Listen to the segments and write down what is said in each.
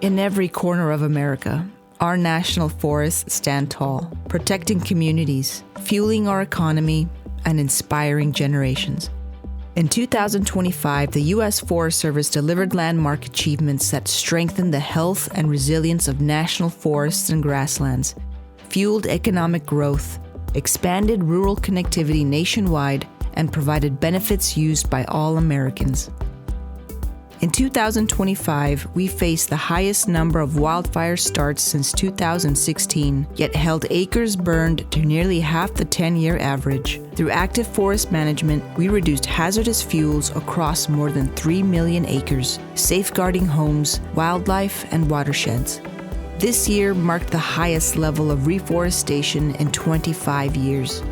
In every corner of America, our national forests stand tall, protecting communities, fueling our economy, and inspiring generations. In 2025, the U.S. Forest Service delivered landmark achievements that strengthened the health and resilience of national forests and grasslands, fueled economic growth, expanded rural connectivity nationwide, and provided benefits used by all Americans. In 2025, we faced the highest number of wildfire starts since 2016, yet held acres burned to nearly half the 10-year average. Through active forest management, we reduced hazardous fuels across more than 3 million acres, safeguarding homes, wildlife, and watersheds. This year marked the highest level of reforestation in 25 years.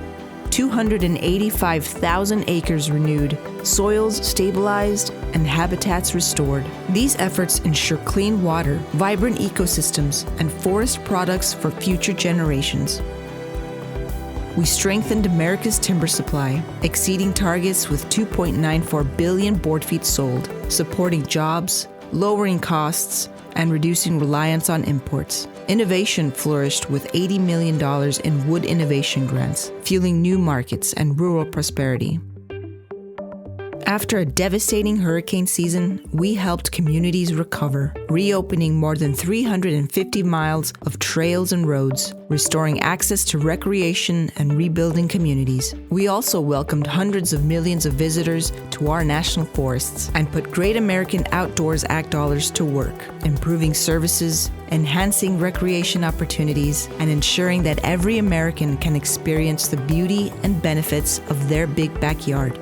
285,000 acres renewed, soils stabilized, and habitats restored. These efforts ensure clean water, vibrant ecosystems, and forest products for future generations. We strengthened America's timber supply, exceeding targets with 2.94 billion board feet sold, supporting jobs, lowering costs, and reducing reliance on imports. Innovation flourished with $80 million in wood innovation grants, fueling new markets and rural prosperity. After a devastating hurricane season, we helped communities recover, reopening more than 350 miles of trails and roads, restoring access to recreation and rebuilding communities. We also welcomed hundreds of millions of visitors to our national forests and put Great American Outdoors Act dollars to work, improving services, enhancing recreation opportunities, and ensuring that every American can experience the beauty and benefits of their big backyard.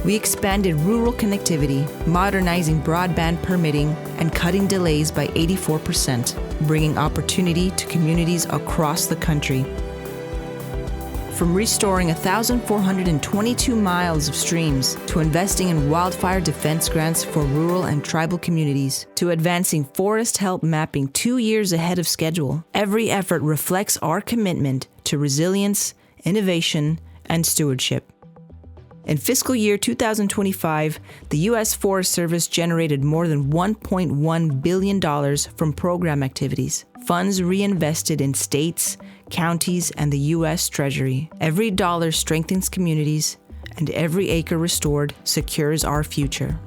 We expanded rural connectivity, modernizing broadband permitting and cutting delays by 84%, bringing opportunity to communities across the country. From restoring 1,422 miles of streams, to investing in wildfire defense grants for rural and tribal communities, to advancing forest health mapping 2 years ahead of schedule, every effort reflects our commitment to resilience, innovation, and stewardship. In fiscal year 2025, the U.S. Forest Service generated more than $1.1 billion from program activities, funds reinvested in states, counties, and the U.S. Treasury. Every dollar strengthens communities, and every acre restored secures our future.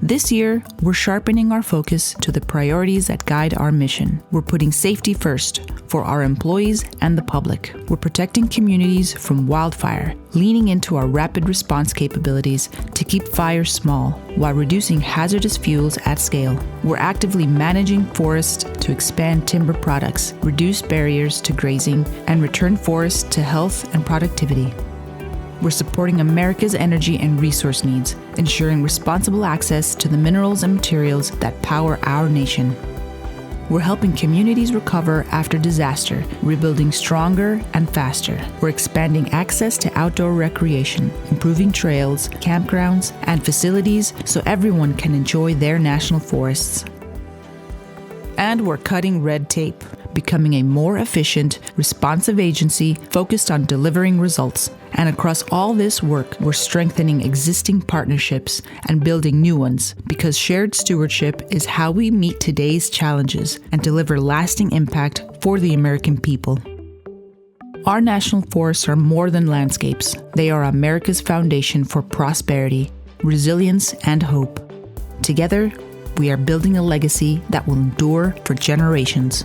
This year, we're sharpening our focus to the priorities that guide our mission. We're putting safety first for our employees and the public. We're protecting communities from wildfire, leaning into our rapid response capabilities to keep fires small while reducing hazardous fuels at scale. We're actively managing forests to expand timber products, reduce barriers to grazing, and return forests to health and productivity. We're supporting America's energy and resource needs, ensuring responsible access to the minerals and materials that power our nation. We're helping communities recover after disaster, rebuilding stronger and faster. We're expanding access to outdoor recreation, improving trails, campgrounds, and facilities so everyone can enjoy their national forests. And we're cutting red tape, becoming a more efficient, responsive agency focused on delivering results. And across all this work, we're strengthening existing partnerships and building new ones, because shared stewardship is how we meet today's challenges and deliver lasting impact for the American people. Our national forests are more than landscapes. They are America's foundation for prosperity, resilience, and hope. Together, we are building a legacy that will endure for generations.